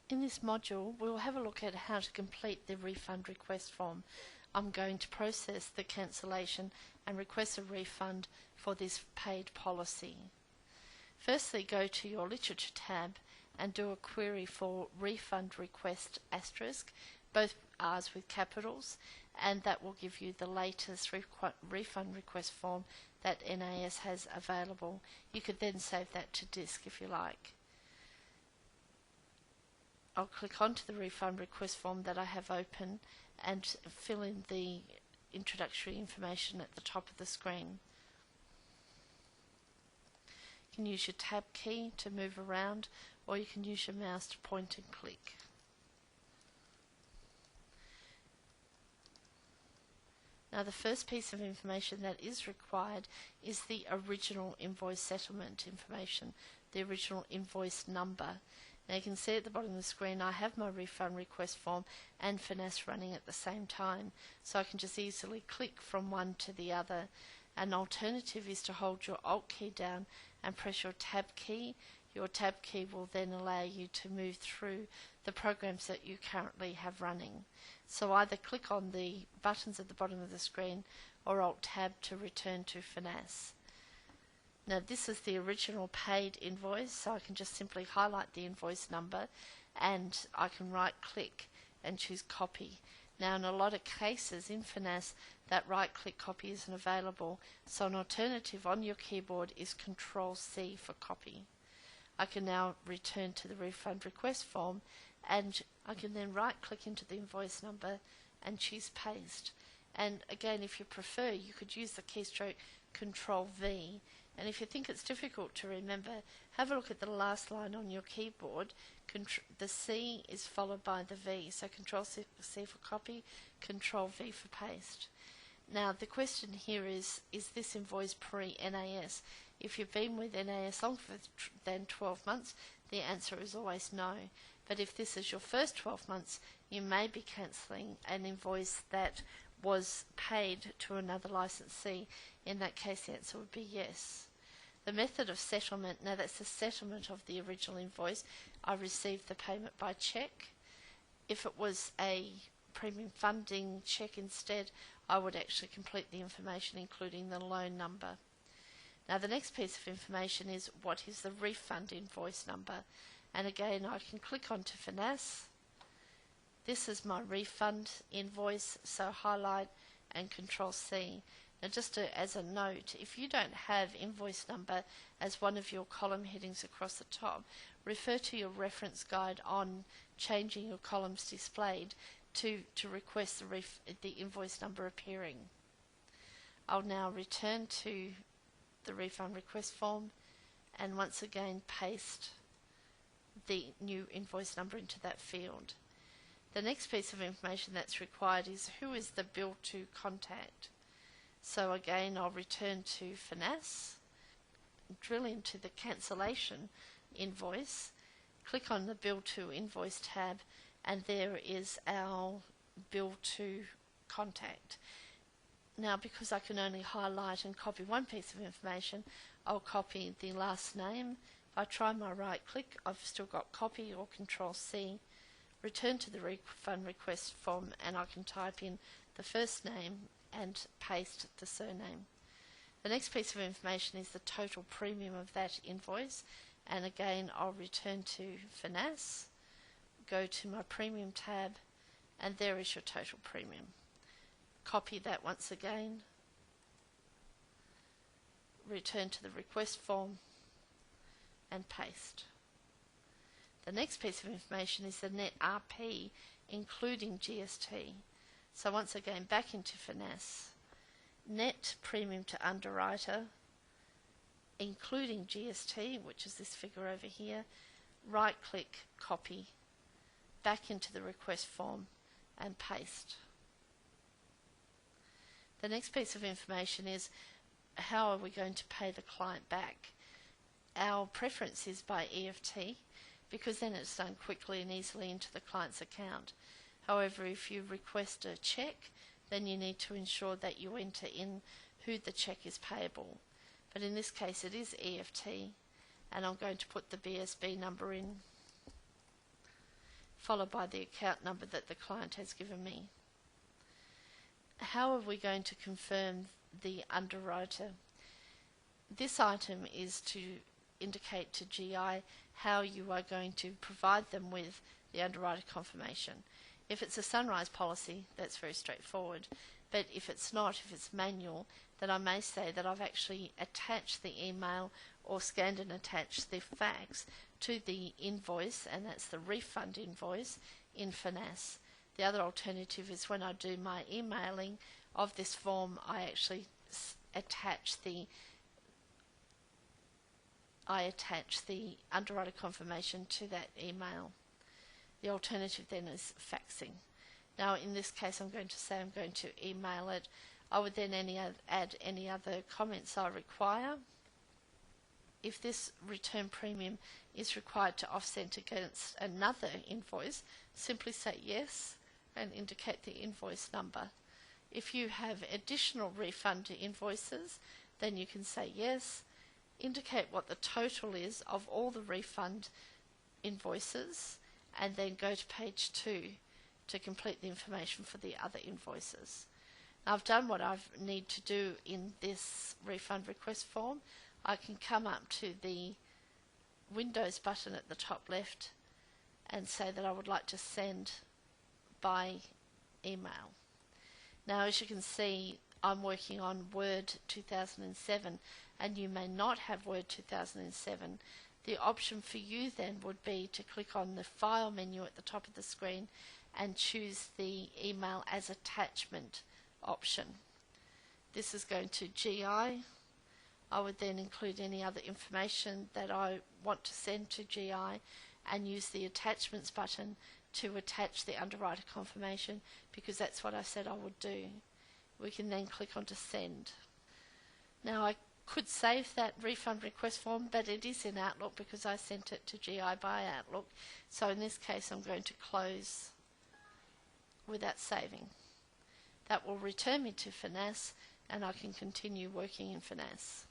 In this module, we'll have a look at how to complete the refund request form. I'm going to process the cancellation and request a refund for this paid policy. Firstly, go to your Literature tab and do a query for refund request asterisk, both R's with capitals, and that will give you the latest refund request form that NAS has available. You could then save that to disk if you like. I'll click onto the refund request form that I have open and fill in the introductory information at the top of the screen. You can use your tab key to move around, or you can use your mouse to point and click. Now, the first piece of information that is required is the original invoice settlement information, the original invoice number. Now you can see at the bottom of the screen I have my refund request form and FINAS running at the same time, so I can just easily click from one to the other. An alternative is to hold your Alt key down and press your Tab key. Your Tab key will then allow you to move through the programs that you currently have running. So either click on the buttons at the bottom of the screen or Alt Tab to return to FINAS. Now this is the original paid invoice, so I can just simply highlight the invoice number and I can right click and choose copy. Now in a lot of cases in FINAS that right click copy isn't available, so an alternative on your keyboard is Control C for copy. I can now return to the refund request form and I can then right click into the invoice number and choose paste. And again, if you prefer, you could use the keystroke Control V. And if you think it's difficult to remember, have a look at the last line on your keyboard. The C is followed by the V, so Control C for copy, Control V for paste. Now the question here is this invoice pre-NAS? If you've been with NAS longer than 12 months, the answer is always no. But if this is your first 12 months, you may be cancelling an invoice that was paid to another licensee. In that case, the answer would be yes. The method of settlement, now that's the settlement of the original invoice. I received the payment by cheque. If it was a premium funding cheque instead, I would actually complete the information including the loan number. Now the next piece of information is what is the refund invoice number. And again, I can click onto FINAS. This is my refund invoice, so highlight and Control C. Now just as a note, if you don't have invoice number as one of your column headings across the top, refer to your reference guide on changing your columns displayed to request the invoice number appearing. I'll now return to the refund request form and once again paste the new invoice number into that field. The next piece of information that's required is who is the bill to contact. So again, I'll return to FINAS, drill into the cancellation invoice, click on the Bill to Invoice tab, and there is our bill to contact. Now, because I can only highlight and copy one piece of information, I'll copy the last name. If I try my right click, I've still got copy or Control C, return to the refund request form, and I can type in the first name and paste the surname. The next piece of information is the total premium of that invoice, and again I'll return to FINAS, go to my premium tab, and there is your total premium. Copy that once again, return to the request form and paste. The next piece of information is the net RP including GST. So once again, back into FINAS, net premium to underwriter, including GST, which is this figure over here, right click, copy, back into the request form and paste. The next piece of information is how are we going to pay the client back? Our preference is by EFT because then it's done quickly and easily into the client's account. However, if you request a cheque, then you need to ensure that you enter in who the cheque is payable. But in this case it is EFT, and I'm going to put the BSB number in. followed by the account number that the client has given me. How are we going to confirm the underwriter? This item is to indicate to GI how you are going to provide them with the underwriter confirmation. If it's a Sunrise policy, that's very straightforward, but if it's not, if it's manual, then I may say that I've actually attached the email or scanned and attached the fax to the invoice, and that's the refund invoice in Finesse. The other alternative is when I do my emailing of this form, I actually attach the underwriter confirmation to that email. The alternative then is faxing. Now in this case I'm going to say I'm going to email it. I would then add any other comments I require. If this return premium is required to offset against another invoice, simply say yes and indicate the invoice number. If you have additional refund invoices, then you can say yes, indicate what the total is of all the refund invoices, and then go to page 2 to complete the information for the other invoices. Now I've done what I need to do in this refund request form. I can come up to the Windows button at the top left and say that I would like to send by email. Now as you can see, I'm working on Word 2007, and you may not have Word 2007. The option for you then would be to click on the File menu at the top of the screen and choose the Email as Attachment option. This is going to GI. I would then include any other information that I want to send to GI and use the Attachments button to attach the underwriter confirmation, because that's what I said I would do. We can then click on to Send. Now I could save that refund request form, but it is in Outlook because I sent it to GI by Outlook. So in this case I'm going to close without saving. That will return me to Finesse, and I can continue working in Finesse.